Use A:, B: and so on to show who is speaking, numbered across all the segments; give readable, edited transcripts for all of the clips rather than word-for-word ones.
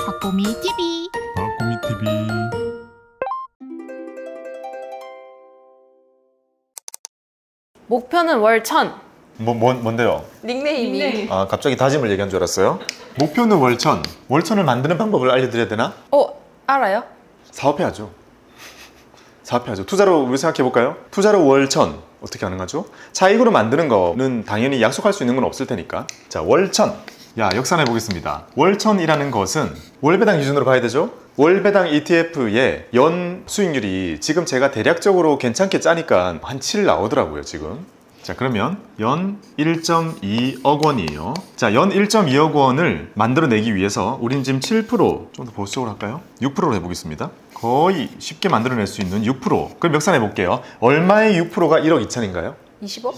A: 박보미 TV.
B: 박보미 TV.
C: 목표는 월 1,000.
B: 뭔데요?
C: 닉네임이.
B: 아, 갑자기 다짐을 얘기한 줄 알았어요. 목표는 월천. 월천을 만드는 방법을 알려드려야 되나?
C: 알아요?
B: 사업해야죠. 사업해야죠. 투자로 우리 생각해볼까요? 투자로 월천 어떻게 가능하죠? 차익으로 만드는 거는 당연히 약속할 수 있는 건 없을 테니까. 자, 월천. 야, 역산해 보겠습니다. 월천이라는 것은 월배당 기준으로 봐야 되죠? 월배당 ETF의 연 수익률이 지금 제가 대략적으로 괜찮게 짜니까 한 7 나오더라고요, 지금. 자, 그러면 연 1.2억 원이에요. 자, 연 1.2억 원을 만들어내기 위해서 우린 지금 7%, 좀 더 보수적으로 할까요? 6%로 해보겠습니다. 거의 쉽게 만들어낼 수 있는 6%. 그럼 역산해 볼게요. 얼마의 6%가 1억 2천인가요?
C: 20억?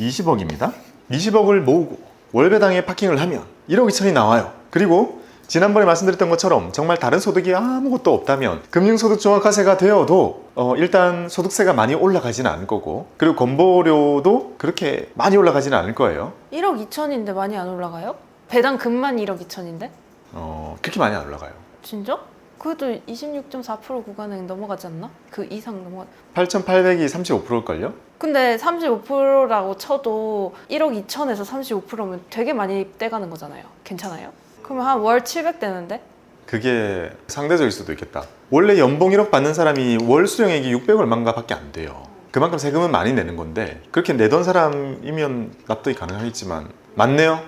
B: 20억입니다. 20억을 모으고 월배당에 파킹을 하면 1억 2천이 나와요. 그리고 지난번에 말씀드렸던 것처럼 정말 다른 소득이 아무것도 없다면 금융소득 종합과세가 되어도 일단 소득세가 많이 올라가지는 않을 거고, 그리고 건보료도 그렇게 많이 올라가지는 않을 거예요.
C: 1억 2천인데 많이 안 올라가요? 배당금만 1억 2천인데?
B: 그렇게 많이 안 올라가요.
C: 진짜? 그래도 26.4% 구간은 넘어가지 않나? 그 이상 넘어가.
B: 8,800이 35%일걸요?
C: 근데 35%라고 쳐도 1억 2천에서 35%면 되게 많이 떼가는 거잖아요. 괜찮아요? 그러면 한 월 700 되는데?
B: 그게 상대적일 수도 있겠다. 원래 연봉 1억 받는 사람이 월 수령액이 600 얼마인가 밖에 안 돼요. 그만큼 세금은 많이 내는 건데, 그렇게 내던 사람이면 납득이 가능하겠지만 맞네요.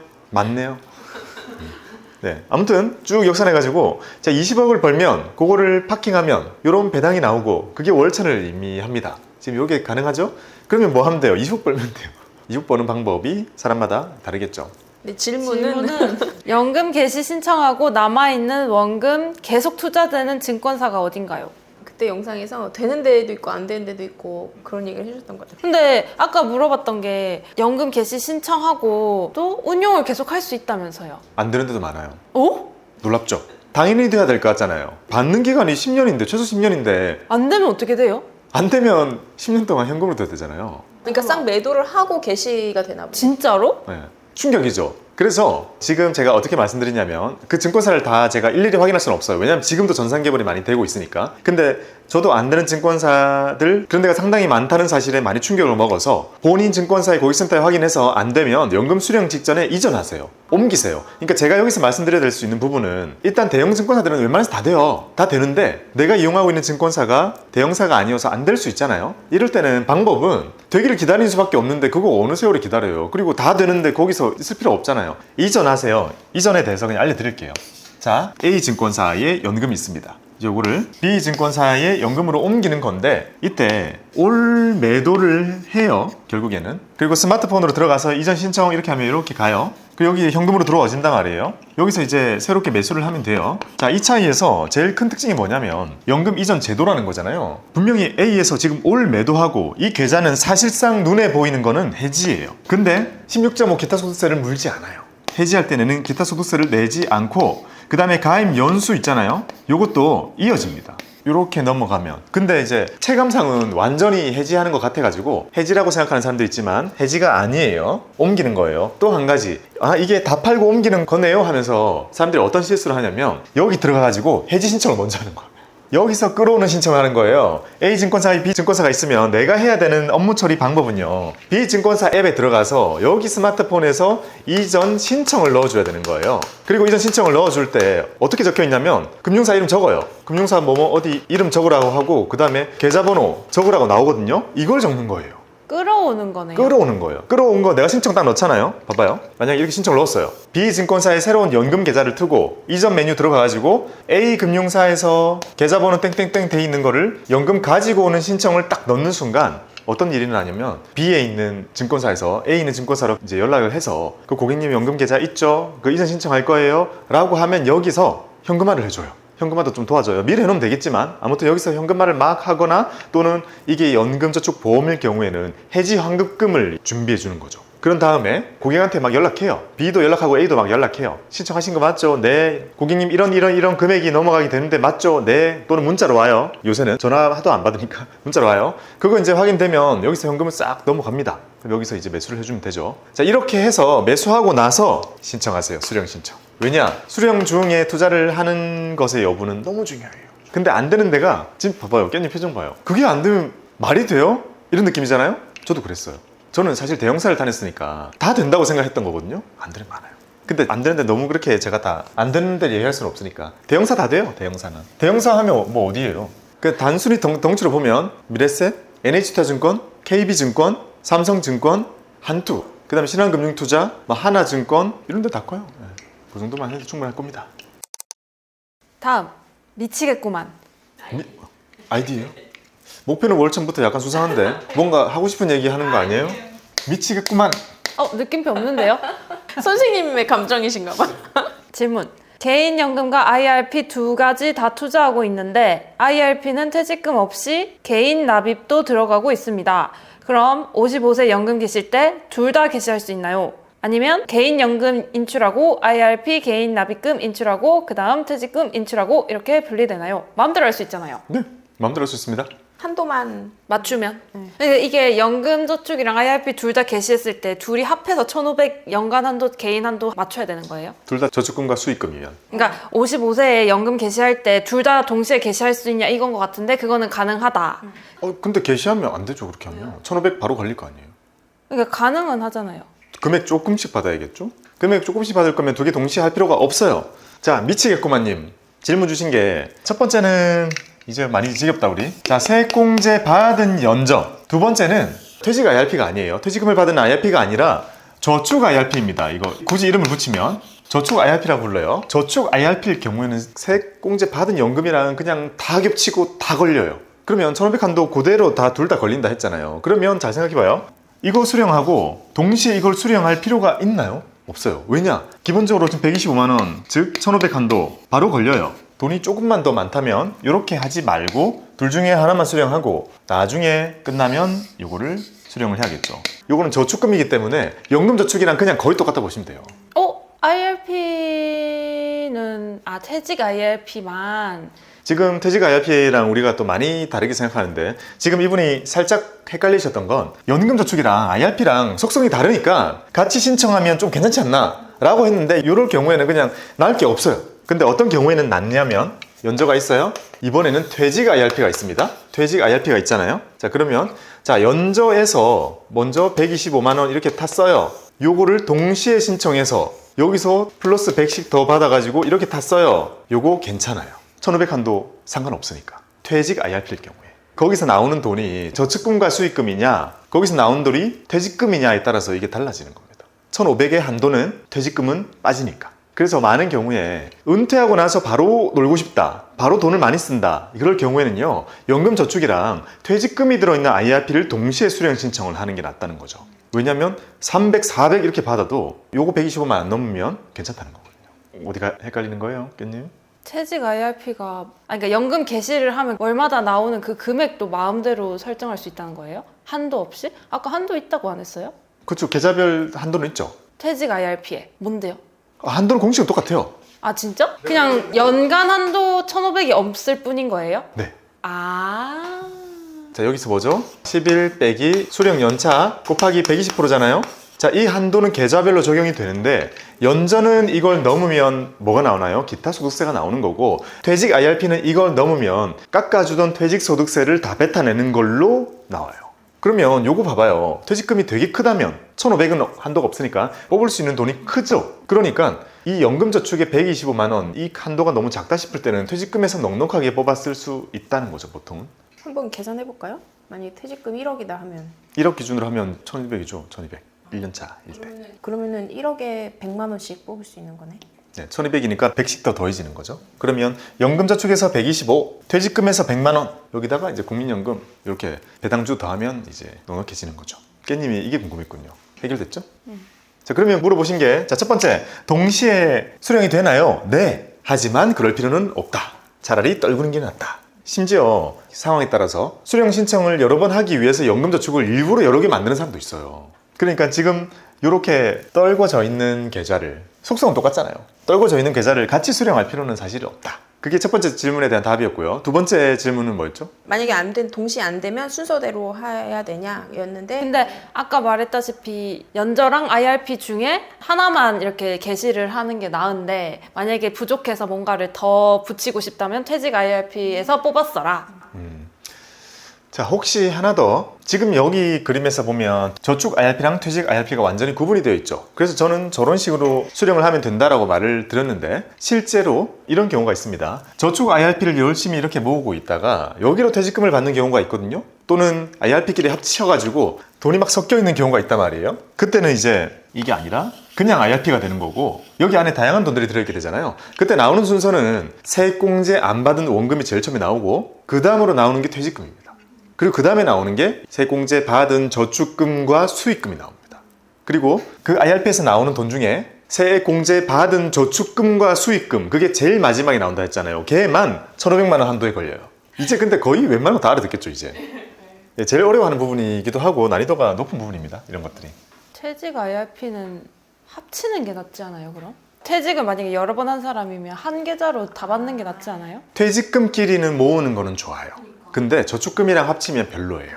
B: 네, 아무튼 쭉 역산해가지고 자, 20억을 벌면 그거를 파킹하면 이런 배당이 나오고, 그게 월천을 의미합니다. 지금 이게 가능하죠? 그러면 뭐 하면 돼요? 20억 벌면 돼요. 20억 버는 방법이 사람마다 다르겠죠.
C: 네, 질문은 연금 개시 신청하고 남아있는 원금 계속 투자되는 증권사가 어딘가요?
D: 그때 영상에서 되는 데도 있고 안 되는 데도 있고 그런 얘기를 해줬던 것 같아요.
C: 근데 아까 물어봤던 게 연금 개시 신청하고 또 운용을 계속 할 수 있다면서요.
B: 안 되는 데도 많아요. 놀랍죠? 당연히 돼야 될 것 같잖아요. 받는 기간이 10년인데, 최소 10년인데
C: 안 되면 어떻게 돼요?
B: 안 되면 10년 동안 현금으로 돼야 되잖아요.
D: 그러니까 싹 매도를 하고 개시가 되나 봐요.
C: 진짜로?
B: 네. 충격이죠. 그래서 지금 제가 어떻게 말씀드리냐면, 그 증권사를 다 제가 일일이 확인할 수는 없어요. 왜냐하면 지금도 전산 개발이 많이 되고 있으니까. 근데 저도 안 되는 증권사들, 그런 데가 상당히 많다는 사실에 많이 충격을 먹어서 본인 증권사의 고객센터에 확인해서 안 되면 연금 수령 직전에 이전하세요. 옮기세요. 그러니까 제가 여기서 말씀드려야 될 수 있는 부분은, 일단 대형 증권사들은 웬만해서 다 돼요. 다 되는데 내가 이용하고 있는 증권사가 대형사가 아니어서 안 될 수 있잖아요. 이럴 때는 방법은 되기를 기다리는 수밖에 없는데, 그거 어느 세월이 기다려요. 그리고 다 되는데 거기서 있을 필요 없잖아요. 이전하세요. 이전에 대해서 그냥 알려드릴게요. 자, A 증권사에 연금이 있습니다. 요거를 B 증권사에 연금으로 옮기는 건데, 이때 올 매도를 해요, 결국에는. 그리고 스마트폰으로 들어가서 이전 신청 이렇게 하면 이렇게 가요. 그리고 여기 현금으로 들어와진단 말이에요. 여기서 이제 새롭게 매수를 하면 돼요. 자, 이 차이에서 제일 큰 특징이 뭐냐면 연금 이전 제도라는 거잖아요. 분명히 A에서 지금 올 매도하고 이 계좌는 사실상 눈에 보이는 거는 해지예요. 근데 16.5 기타소득세를 물지 않아요. 해지할 때는 기타소득세를 내지 않고, 그 다음에 가입 연수 있잖아요. 요것도 이어집니다. 이렇게 넘어가면. 근데 이제 체감상은 완전히 해지하는 것 같아가지고 해지라고 생각하는 사람도 있지만 해지가 아니에요. 옮기는 거예요. 또 한 가지, 이게 다 팔고 옮기는 거네요 하면서 사람들이 어떤 실수를 하냐면, 여기 들어가가지고 해지 신청을 먼저 하는 거예요. 여기서 끌어오는 신청을 하는 거예요. A 증권사에 B 증권사가 있으면 내가 해야 되는 업무 처리 방법은요, B 증권사 앱에 들어가서 여기 스마트폰에서 이전 신청을 넣어줘야 되는 거예요. 그리고 이전 신청을 넣어줄 때 어떻게 적혀 있냐면, 금융사 이름 적어요. 금융사 뭐뭐 어디 이름 적으라고 하고, 그 다음에 계좌번호 적으라고 나오거든요. 이걸 적는 거예요.
C: 끌어오는 거네요.
B: 끌어오는 거예요. 끌어온 거 내가 신청 딱 넣잖아요. 봐봐요. 만약에 이렇게 신청을 넣었어요. B 증권사에 새로운 연금 계좌를 트고 이전 메뉴 들어가가지고 A 금융사에서 계좌번호 땡땡땡 돼 있는 거를 연금 가지고 오는 신청을 딱 넣는 순간 어떤 일이 일어나냐면, B에 있는 증권사에서 A 있는 증권사로 이제 연락을 해서, 그 고객님 연금 계좌 있죠? 그 이전 신청할 거예요? 라고 하면 여기서 현금화를 해줘요. 현금화도 좀 도와줘요. 미리 해놓으면 되겠지만 아무튼 여기서 현금화를 막 하거나, 또는 이게 연금저축보험일 경우에는 해지 환급금을 준비해 주는 거죠. 그런 다음에 고객한테 막 연락해요. B도 연락하고 A도 막 연락해요. 신청하신 거 맞죠? 네. 고객님 이런 금액이 넘어가게 되는데 맞죠? 네. 또는 문자로 와요. 요새는 전화도 안 받으니까 문자로 와요. 그거 이제 확인되면 여기서 현금을 싹 넘어갑니다. 그럼 여기서 이제 매수를 해주면 되죠. 자, 이렇게 해서 매수하고 나서 신청하세요. 수령 신청. 왜냐? 수령 중에 투자를 하는 것의 여부는 너무 중요해요. 근데 안 되는 데가 지금 봐봐요. 깻잎 표정 봐요. 그게 안 되면 말이 돼요? 이런 느낌이잖아요? 저도 그랬어요. 저는 사실 대형사를 다녔으니까 다 된다고 생각했던 거거든요. 안 되는 거 많아요. 근데 안 되는데 너무 그렇게 제가 다 안 되는 데 얘기할 수는 없으니까 대형사 다 돼요. 대형사는. 대형사 하면 뭐 어디예요? 그 단순히 덩치로 보면 미래셋, NH투자증권, KB증권, 삼성증권, 한투, 그 다음에 신한금융투자, 뭐 하나증권 이런 데 다 커요. 네. 그 정도만 해도 충분할 겁니다.
C: 다음 미치겠구만.
B: 아이디예요? 목표는 월천부터 약간 수상한데 뭔가 하고 싶은 얘기 하는 거 아니에요? 미치겠구만.
C: 느낌표 없는데요?
D: 선생님의 감정이신가 봐.
C: 질문. 개인연금과 IRP 두 가지 다 투자하고 있는데 IRP는 퇴직금 없이 개인 납입도 들어가고 있습니다. 그럼 55세 연금 계실 때 둘 다 개시할 수 있나요? 아니면 개인연금 인출하고 IRP 개인 납입금 인출하고 그 다음 퇴직금 인출하고 이렇게 분리되나요? 마음대로 할 수 있잖아요.
B: 네, 마음대로 할 수 있습니다.
D: 한도만
C: 맞추면. 근데 이게 연금저축이랑 IRP 둘 다 개시했을 때 둘이 합해서 1,500 연간 한도, 개인 한도 맞춰야 되는 거예요?
B: 둘 다 저축금과 수익금이면.
C: 그러니까 55세에 연금 개시할 때 둘 다 동시에 개시할 수 있냐 이건 것 같은데 그거는 가능하다.
B: 근데 게시하면 안 되죠. 그렇게 하면 1,500 바로 걸릴 거 아니에요.
C: 그러니까 가능은 하잖아요.
B: 금액 조금씩 받아야겠죠? 금액 조금씩 받을 거면 두 개 동시에 할 필요가 없어요. 자, 미치겠구만님 질문 주신 게 첫 번째는 이제 많이 지겹다 우리. 자, 세액공제 받은 연적. 두 번째는 퇴직 IRP가 아니에요. 퇴직금을 받은 IRP가 아니라 저축 IRP입니다. 이거 굳이 이름을 붙이면 저축 IRP라고 불러요. 저축 IRP일 경우에는 세액공제 받은 연금이랑 그냥 다 겹치고 다 걸려요. 그러면 1,500 한도 그대로 다 둘 다 걸린다 했잖아요. 그러면 잘 생각해봐요. 이거 수령하고 동시에 이걸 수령할 필요가 있나요? 없어요. 왜냐? 기본적으로 지금 125만 원, 즉 1,500 한도 바로 걸려요. 돈이 조금만 더 많다면 이렇게 하지 말고 둘 중에 하나만 수령하고 나중에 끝나면 이거를 수령을 해야겠죠. 이거는 저축금이기 때문에 연금저축이랑 그냥 거의 똑같다 보시면 돼요.
C: IRP는 퇴직 IRP만
B: 지금 퇴직 IRP랑 우리가 또 많이 다르게 생각하는데 지금 이분이 살짝 헷갈리셨던 건 연금저축이랑 IRP랑 속성이 다르니까 같이 신청하면 좀 괜찮지 않나? 라고 했는데 이럴 경우에는 그냥 나을 게 없어요. 근데 어떤 경우에는 낫냐면 연저가 있어요. 이번에는 퇴직 IRP가 있습니다. 퇴직 IRP가 있잖아요. 자, 그러면 연저에서 먼저 125만 원 이렇게 탔어요. 요거를 동시에 신청해서 여기서 플러스 100씩 더 받아가지고 이렇게 탔어요. 요거 괜찮아요. 1,500 한도 상관없으니까. 퇴직 IRP일 경우에 거기서 나오는 돈이 저축금과 수익금이냐 거기서 나오는 돈이 퇴직금이냐에 따라서 이게 달라지는 겁니다. 1,500의 한도는 퇴직금은 빠지니까. 그래서 많은 경우에 은퇴하고 나서 바로 놀고 싶다, 바로 돈을 많이 쓴다, 이럴 경우에는요 연금저축이랑 퇴직금이 들어있는 IRP를 동시에 수령 신청을 하는 게 낫다는 거죠. 왜냐면 300, 400 이렇게 받아도 요거 125만 안 넘으면 괜찮다는 거거든요. 어디가 헷갈리는 거예요, 깻님?
C: 퇴직 IRP가 그러니까 연금 개시를 하면 월마다 나오는 그 금액도 마음대로 설정할 수 있다는 거예요? 한도 없이? 아까 한도 있다고 안 했어요?
B: 그렇죠. 계좌별 한도는 있죠.
C: 퇴직 IRP에 뭔데요?
B: 한도는 공식은 똑같아요.
C: 아 진짜? 그냥 연간 한도 1,500이 없을 뿐인 거예요?
B: 네.
C: 자,
B: 여기서 뭐죠? 11 빼기 수령 연차 곱하기 120%잖아요. 자, 이 한도는 계좌별로 적용이 되는데 연전은 이걸 넘으면 뭐가 나오나요? 기타 소득세가 나오는 거고 퇴직 IRP는 이걸 넘으면 깎아주던 퇴직소득세를 다 뱉어내는 걸로 나와요. 그러면 요거 봐봐요. 퇴직금이 되게 크다면 1,500은 한도가 없으니까 뽑을 수 있는 돈이 크죠. 그러니까 이 연금저축의 125만 원 이 한도가 너무 작다 싶을 때는 퇴직금에서 넉넉하게 뽑았을 수 있다는 거죠. 보통은.
D: 한번 계산해 볼까요? 만약에 퇴직금 1억이다 하면
B: 1억 기준으로 하면 1,200이죠. 1,200. 1년차 1대.
D: 그러면은 1억에 100만 원씩 뽑을 수 있는 거네.
B: 네, 1,200이니까 100씩 더 더해지는 거죠. 그러면 연금저축에서 125, 퇴직금에서 100만 원, 여기다가 이제 국민연금 이렇게 배당주 더하면 이제 넉넉해지는 거죠. 깻님이 이게 궁금했군요. 해결됐죠? 자, 그러면 물어보신 게, 자, 첫 번째, 동시에 수령이 되나요? 네. 하지만 그럴 필요는 없다. 차라리 떨구는 게 낫다. 심지어 상황에 따라서 수령 신청을 여러 번 하기 위해서 연금저축을 일부러 여러 개 만드는 사람도 있어요. 그러니까 지금 이렇게 떨궈져 있는 계좌를 속성은 똑같잖아요. 떨궈져 있는 계좌를 같이 수령할 필요는 사실 없다. 그게 첫 번째 질문에 대한 답이었고요. 두 번째 질문은 뭐였죠?
D: 만약에 동시에 안 되면 순서대로 해야 되냐였는데
C: 근데 아까 말했다시피 연저랑 IRP 중에 하나만 이렇게 게시를 하는 게 나은데 만약에 부족해서 뭔가를 더 붙이고 싶다면 퇴직 IRP에서 뽑았어라.
B: 자, 혹시 하나 더. 지금 여기 그림에서 보면 저축 IRP랑 퇴직 IRP가 완전히 구분이 되어 있죠. 그래서 저는 저런 식으로 수령을 하면 된다라고 말을 드렸는데 실제로 이런 경우가 있습니다. 저축 IRP를 열심히 이렇게 모으고 있다가 여기로 퇴직금을 받는 경우가 있거든요. 또는 IRP끼리 합쳐가지고 돈이 막 섞여 있는 경우가 있단 말이에요. 그때는 이제 이게 아니라 그냥 IRP가 되는 거고 여기 안에 다양한 돈들이 들어있게 되잖아요. 그때 나오는 순서는 세액공제 안 받은 원금이 제일 처음에 나오고 그 다음으로 나오는 게 퇴직금입니다. 그리고 그 다음에 나오는 게 세공제 받은 저축금과 수익금이 나옵니다. 그리고 그 IRP에서 나오는 돈 중에 세공제 받은 저축금과 수익금 그게 제일 마지막에 나온다 했잖아요. 걔만 1,500만 원 한도에 걸려요. 이제 근데 거의 웬만한 거 다 알아듣겠죠 이제. 예, 제일 어려워하는 부분이기도 하고 난이도가 높은 부분입니다. 이런 것들이.
C: 퇴직 IRP는 합치는 게 낫지 않아요, 그럼? 퇴직을 만약에 여러 번 한 사람이면 한 계좌로 다 받는 게 낫지 않아요?
B: 퇴직금끼리는 모으는 거는 좋아요. 근데 저축금이랑 합치면 별로예요.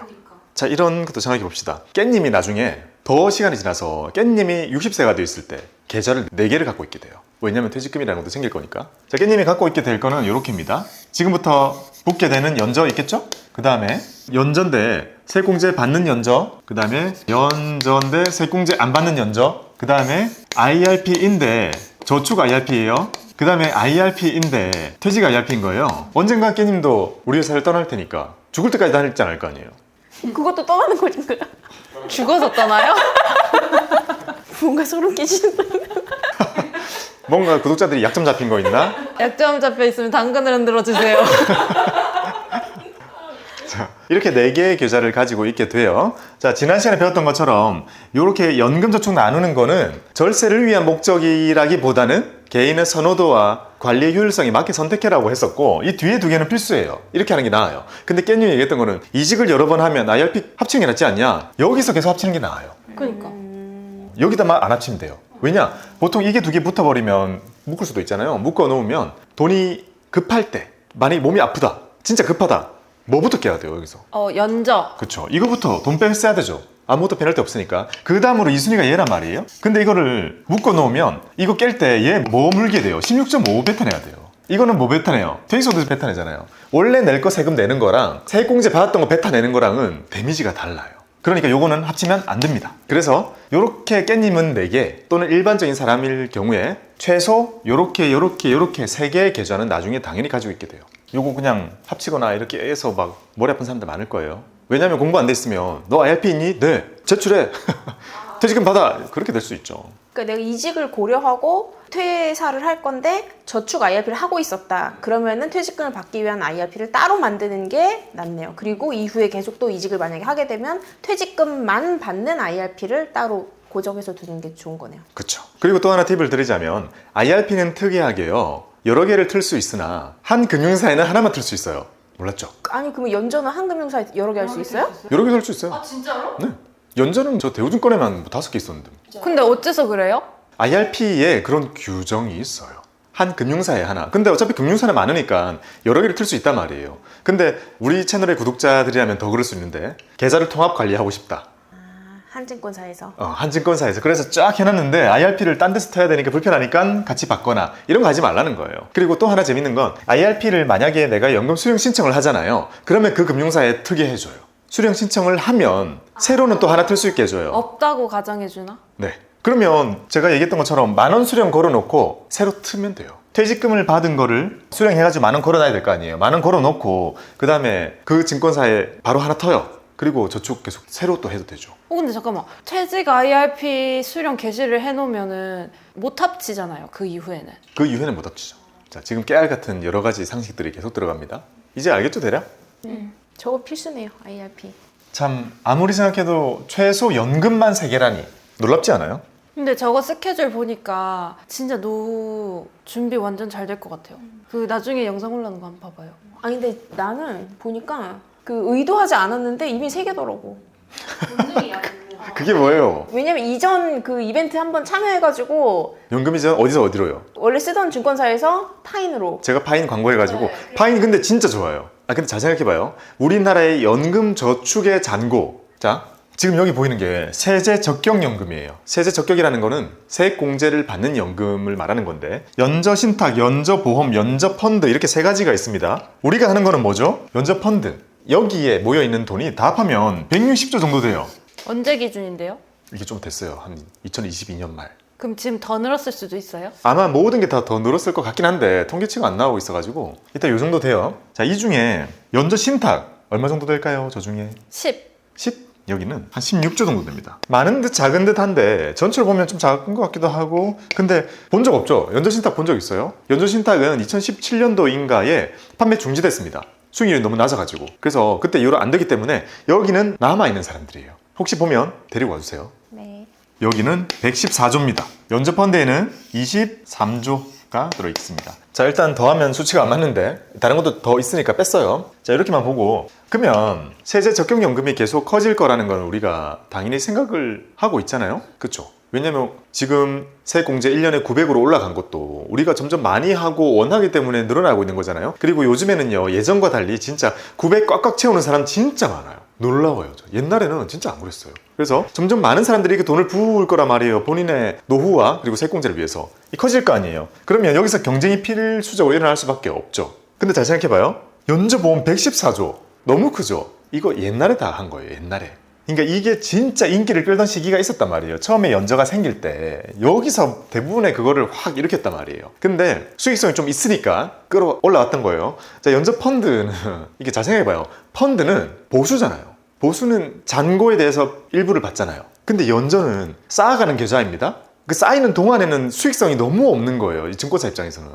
B: 자, 이런 것도 생각해 봅시다. 깻님이 나중에 더 시간이 지나서 깻님이 60세가 되었을 때 계좌를 4개를 갖고 있게 돼요. 왜냐면 퇴직금이라는 것도 생길 거니까. 자, 깻님이 갖고 있게 될 거는 이렇게입니다. 지금부터 붙게 되는 연저 있겠죠? 그 다음에 연저인데 세공제 받는 연저, 그 다음에 연저인데 세공제 안 받는 연저, 그 다음에 IRP인데 저축 IRP예요. 그 다음에 IRP인데 퇴직 IRP인 거예요. 언젠가 깻님도 우리 회사를 떠날 테니까 죽을 때까지 다닐지 않을 거 아니에요.
D: 그것도 떠나는 거지.
C: 죽어서 떠나요?
D: 뭔가 소름 끼친다.
B: 뭔가 구독자들이 약점 잡힌 거 있나?
C: 약점 잡혀 있으면 당근을 흔들어 주세요.
B: 자, 이렇게 4개의 계좌를 가지고 있게 돼요. 자, 지난 시간에 배웠던 것처럼 이렇게 연금저축 나누는 거는 절세를 위한 목적이라기보다는 개인의 선호도와 관리의 효율성에 맞게 선택해라고 했었고 이 뒤에 2개는 필수예요. 이렇게 하는 게 나아요. 근데 깻님이 얘기했던 거는 이직을 여러 번 하면 IRP 합치는 게 낫지 않냐? 여기서 계속 합치는 게 나아요.
C: 그러니까.
B: 여기다만 안 합치면 돼요. 왜냐? 보통 이게 2개 붙어버리면 묶을 수도 있잖아요. 묶어 놓으면 돈이 급할 때 만약에 몸이 아프다 진짜 급하다 뭐부터 깨야 돼요 여기서?
C: 연저.
B: 그쵸. 이거부터 돈 뺐어야 되죠. 아무것도 페널티 없으니까. 그 다음으로 2순위가 얘란 말이에요. 근데 이거를 묶어 놓으면 이거 깰 때 얘 뭐 물게 돼요? 16.5 뱉어내야 돼요. 이거는 뭐 뱉어내요? 퇴직소득 뱉어내잖아요. 원래 낼 거 세금 내는 거랑 세액공제 받았던 거 뱉어내는 거랑은 데미지가 달라요. 그러니까 요거는 합치면 안 됩니다. 그래서 요렇게 깻님은 4개 또는 일반적인 사람일 경우에 최소 요렇게 3개의 계좌는 나중에 당연히 가지고 있게 돼요. 요거 그냥 합치거나 이렇게 해서 막 머리 아픈 사람들 많을 거예요. 왜냐면 공부 안 돼 있으면 너 IRP 있니? 네. 제출해. 퇴직금 받아. 그렇게 될 수 있죠.
D: 그러니까 내가 이직을 고려하고 퇴사를 할 건데 저축 IRP를 하고 있었다. 그러면은 퇴직금을 받기 위한 IRP를 따로 만드는 게 낫네요. 그리고 이후에 계속 또 이직을 만약에 하게 되면 퇴직금만 받는 IRP를 따로 고정해서 두는 게 좋은 거네요.
B: 그렇죠. 그리고 또 하나 팁을 드리자면 IRP는 특이하게요. 여러 개를 틀 수 있으나 한 금융사에는 하나만 틀 수 있어요. 몰랐죠?
D: 아니 그러면 연전은 한 금융사에 여러 개 할 수 있어요?
B: 여러 개 살 수 있어요.
C: 아 진짜로?
B: 네. 연전은 저 대우증권에만 5개 있었는데.
C: 근데 어째서 그래요?
B: IRP에 그런 규정이 있어요. 한 금융사에 하나. 근데 어차피 금융사는 많으니까 여러 개를 틀 수 있단 말이에요. 근데 우리 채널의 구독자들이라면 더 그럴 수 있는데 계좌를 통합 관리하고 싶다.
D: 한증권사에서.
B: 한 증권사에서 그래서 쫙 해놨는데 IRP를 딴 데서 타야 되니까 불편하니까 같이 받거나 이런 거 하지 말라는 거예요. 그리고 또 하나 재밌는 건 IRP를 만약에 내가 연금 수령 신청을 하잖아요. 그러면 그 금융사에 트게 해줘요. 수령 신청을 하면 새로는 또 하나 틀 수 있게 해줘요.
C: 없다고 가정해주나?
B: 네. 그러면 제가 얘기했던 것처럼 10,000원 수령 걸어놓고 새로 트면 돼요. 퇴직금을 받은 거를 수령해가지고 10,000원 걸어놔야 될 거 아니에요. 10,000원 걸어놓고 그 다음에 그 증권사에 바로 하나 터요. 그리고 저축 계속 새로 또 해도 되죠.
C: 근데 잠깐만, 퇴직 IRP 수령 게시를 해놓으면은 못 합치잖아요. 그 이후에는.
B: 그 이후에는 못 합치죠. 자, 지금 깨알 같은 여러 가지 상식들이 계속 들어갑니다. 이제 알겠죠, 대략?
D: 저거 필수네요, IRP.
B: 참 아무리 생각해도 최소 연금만 3개라니 놀랍지 않아요?
C: 근데 저거 스케줄 보니까 진짜 노후 준비 완전 잘 될 것 같아요. 그 나중에 영상 올라오는 거 한번 봐봐요.
D: 아니 근데 나는 보니까 그 의도하지 않았는데 이미 3개더라고.
B: 그게 뭐예요?
D: 왜냐면 이전 그 이벤트 한번 참여해가지고
B: 연금 이전 어디서 어디로요?
D: 원래 쓰던 증권사에서 파인으로.
B: 제가 파인 광고해가지고 파인 근데 진짜 좋아요. 근데 잘 생각해봐요. 우리나라의 연금 저축의 잔고. 자, 지금 여기 보이는 게 세제 적격 연금이에요. 세제 적격이라는 거는 세액 공제를 받는 연금을 말하는 건데 연저 신탁, 연저 보험, 연저 펀드 이렇게 세 가지가 있습니다. 우리가 하는 거는 뭐죠? 연저 펀드. 여기에 모여 있는 돈이 다 합하면 160조 정도 돼요.
C: 언제 기준인데요?
B: 이게 좀 됐어요. 한 2022년 말.
C: 그럼 지금 더 늘었을 수도 있어요?
B: 아마 모든 게 다 더 늘었을 것 같긴 한데 통계치가 안 나오고 있어가지고 일단 이 정도 돼요. 자, 이 중에 연저 신탁 얼마 정도 될까요? 저 중에
C: 10.
B: 10? 여기는 한 16조 정도 됩니다. 많은 듯 작은 듯 한데 전체를 보면 좀 작은 것 같기도 하고 근데 본 적 없죠? 연저 신탁 본 적 있어요? 연저 신탁은 2017년도인가에 판매 중지됐습니다. 수익률이 너무 낮아가지고 그래서 그때 이후로 안 되기 때문에 여기는 남아있는 사람들이에요. 혹시 보면 데리고 와주세요.
D: 네.
B: 여기는 114조입니다. 연저 펀드에는 23조가 들어있습니다. 자, 일단 더하면 수치가 안 맞는데 다른 것도 더 있으니까 뺐어요. 자, 이렇게만 보고 그러면 세제 적격연금이 계속 커질 거라는 건 우리가 당연히 생각을 하고 있잖아요. 그렇죠? 왜냐면 지금 세액공제 1년에 900으로 올라간 것도 우리가 점점 많이 하고 원하기 때문에 늘어나고 있는 거잖아요. 그리고 요즘에는요, 예전과 달리 진짜 900 꽉꽉 채우는 사람 진짜 많아요. 놀라워요. 옛날에는 진짜 안 그랬어요. 그래서 점점 많은 사람들이 그 돈을 부을 거란 말이에요. 본인의 노후와 그리고 세액공제를 위해서. 이 커질 거 아니에요. 그러면 여기서 경쟁이 필수적으로 일어날 수밖에 없죠. 근데 잘 생각해봐요. 연저보험 114조 너무 크죠? 이거 옛날에 다 한 거예요. 옛날에. 그러니까 이게 진짜 인기를 끌던 시기가 있었단 말이에요. 처음에 연저가 생길 때 여기서 대부분의 그거를 확 일으켰단 말이에요. 근데 수익성이 좀 있으니까 끌어 올라왔던 거예요. 자, 연저 펀드는 이게 잘 생각해봐요. 펀드는 보수잖아요. 보수는 잔고에 대해서 일부를 받잖아요. 근데 연저는 쌓아가는 계좌입니다. 그 쌓이는 동안에는 수익성이 너무 없는 거예요. 이 증권사 입장에서는.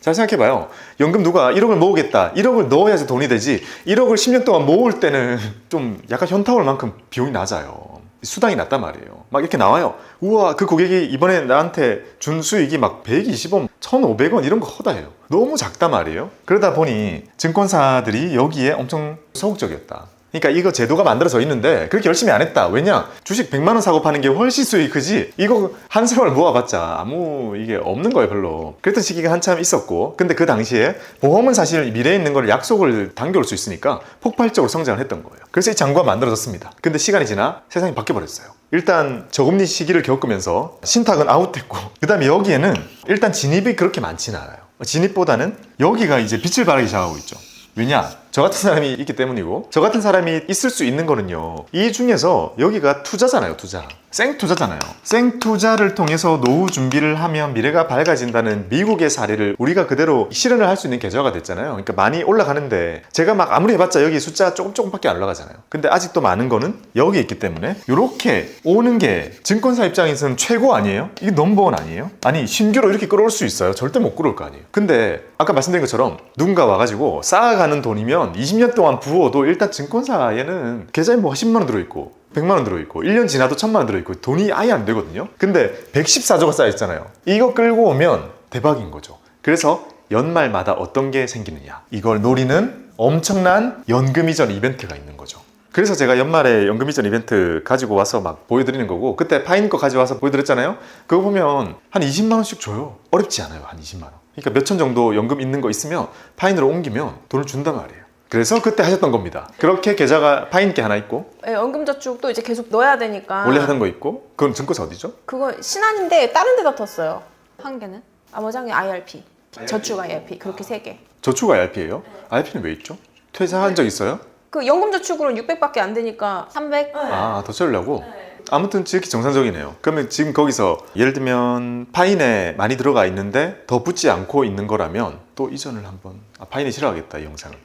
B: 잘 생각해봐요. 연금 누가 1억을 모으겠다. 1억을 넣어야지 돈이 되지. 1억을 10년 동안 모을 때는 좀 약간 현타올 만큼 비용이 낮아요. 수당이 낮단 말이에요. 막 이렇게 나와요. 우와, 그 고객이 이번에 나한테 준 수익이 막 120원, 1,500원 이런 거 허다해요. 너무 작단 말이에요. 그러다 보니 증권사들이 여기에 엄청 소극적이었다. 그러니까 이거 제도가 만들어져 있는데 그렇게 열심히 안 했다. 왜냐? 주식 100만 원 사고 파는 게 훨씬 수익이 크지. 이거 한 세월 모아봤자 아무 이게 없는 거예요, 별로. 그랬던 시기가 한참 있었고, 근데 그 당시에 보험은 사실 미래에 있는 걸 약속을 당겨올 수 있으니까 폭발적으로 성장을 했던 거예요. 그래서 이 장구가 만들어졌습니다. 근데 시간이 지나 세상이 바뀌어버렸어요. 일단 저금리 시기를 겪으면서 신탁은 아웃됐고, 그 다음에 여기에는 일단 진입이 그렇게 많지는 않아요. 진입보다는 여기가 이제 빛을 발하기 시작하고 있죠. 왜냐? 저 같은 사람이 있기 때문이고, 저 같은 사람이 있을 수 있는 거는요, 이 중에서 여기가 투자잖아요. 투자. 생투자잖아요. 생투자를 통해서 노후 준비를 하면 미래가 밝아진다는 미국의 사례를 우리가 그대로 실현을 할 수 있는 계좌가 됐잖아요. 그러니까 많이 올라가는데 제가 막 아무리 해봤자 여기 숫자 조금밖에 안 올라가잖아요. 근데 아직도 많은 거는 여기 있기 때문에 이렇게 오는 게 증권사 입장에서는 최고 아니에요? 이게 넘버원 아니에요? 아니, 신규로 이렇게 끌어올 수 있어요? 절대 못 끌어올 거 아니에요. 근데 아까 말씀드린 것처럼 누군가 와가지고 쌓아가는 돈이면 20년 동안 부어도 일단 증권사에는 계좌에 뭐 10만 원 들어있고 100만 원 들어있고 1년 지나도 1000만 원 들어있고 돈이 아예 안 되거든요. 근데 114조가 쌓여있잖아요. 이거 끌고 오면 대박인 거죠. 그래서 연말마다 어떤 게 생기느냐, 이걸 노리는 엄청난 연금 이전 이벤트가 있는 거죠. 그래서 제가 연말에 연금 이전 이벤트 가지고 와서 막 보여드리는 거고, 그때 파인 거 가져와서 보여드렸잖아요. 그거 보면 한 20만 원씩 줘요. 어렵지 않아요. 한 20만 원. 그러니까 몇천 정도 연금 있는 거 있으면 파인으로 옮기면 돈을 준단 말이에요. 그래서 그때 하셨던 겁니다. 그렇게 계좌가 파인께 하나 있고,
D: 네, 연금저축도 이제 계속 넣어야 되니까.
B: 원래 하던 거 있고, 그건 증권사 어디죠?
D: 그거 신한인데 다른 데다 텄어요.
C: 한 개는?
D: 나머지 한 개 IRP. 저축 IRP. 그렇게 3개.
B: 저축 IRP예요? IRP는 왜 있죠? 퇴사한 적 있어요?
D: 그 연금저축으로는 600밖에 안 되니까
C: 300?
B: 아, 더 채우려고? 아무튼 지극히 정상적이네요. 그러면 지금 거기서 예를 들면 파인에 많이 들어가 있는데 더 붙지 않고 있는 거라면 또 이전을 한번, 파인이 싫어하겠다, 이 영상을.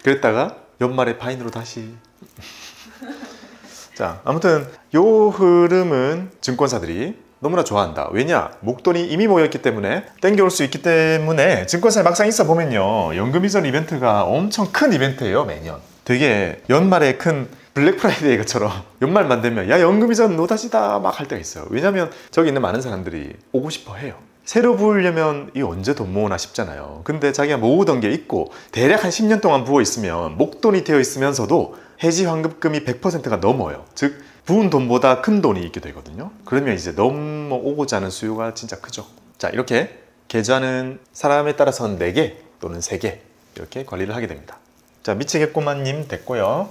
B: 그랬다가 연말에 파인으로 다시. 자, 아무튼 요 흐름은 증권사들이 너무나 좋아한다. 왜냐? 목돈이 이미 모였기 때문에 땡겨올 수 있기 때문에 증권사에 막상 있어 보면요, 연금 이전 이벤트가 엄청 큰 이벤트예요. 매년 되게 연말에 큰 블랙 프라이데이 것처럼 연말만 되면 야, 연금 이전 노다지다 막 할 때가 있어요. 왜냐면 저기 있는 많은 사람들이 오고 싶어 해요. 새로 부으려면 이 언제 돈 모으나 싶잖아요. 근데 자기가 모으던 게 있고 대략 한 10년 동안 부어 있으면 목돈이 되어 있으면서도 해지 환급금이 100%가 넘어요. 즉 부은 돈보다 큰 돈이 있게 되거든요. 그러면 이제 넘어오고자 하는 수요가 진짜 크죠. 자, 이렇게 계좌는 사람에 따라서는 4개 또는 3개 이렇게 관리를 하게 됩니다. 자, 미치겠구만님 됐고요.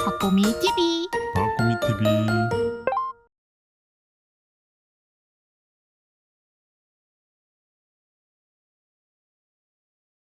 A: 박보미 TV
E: 박보미 TV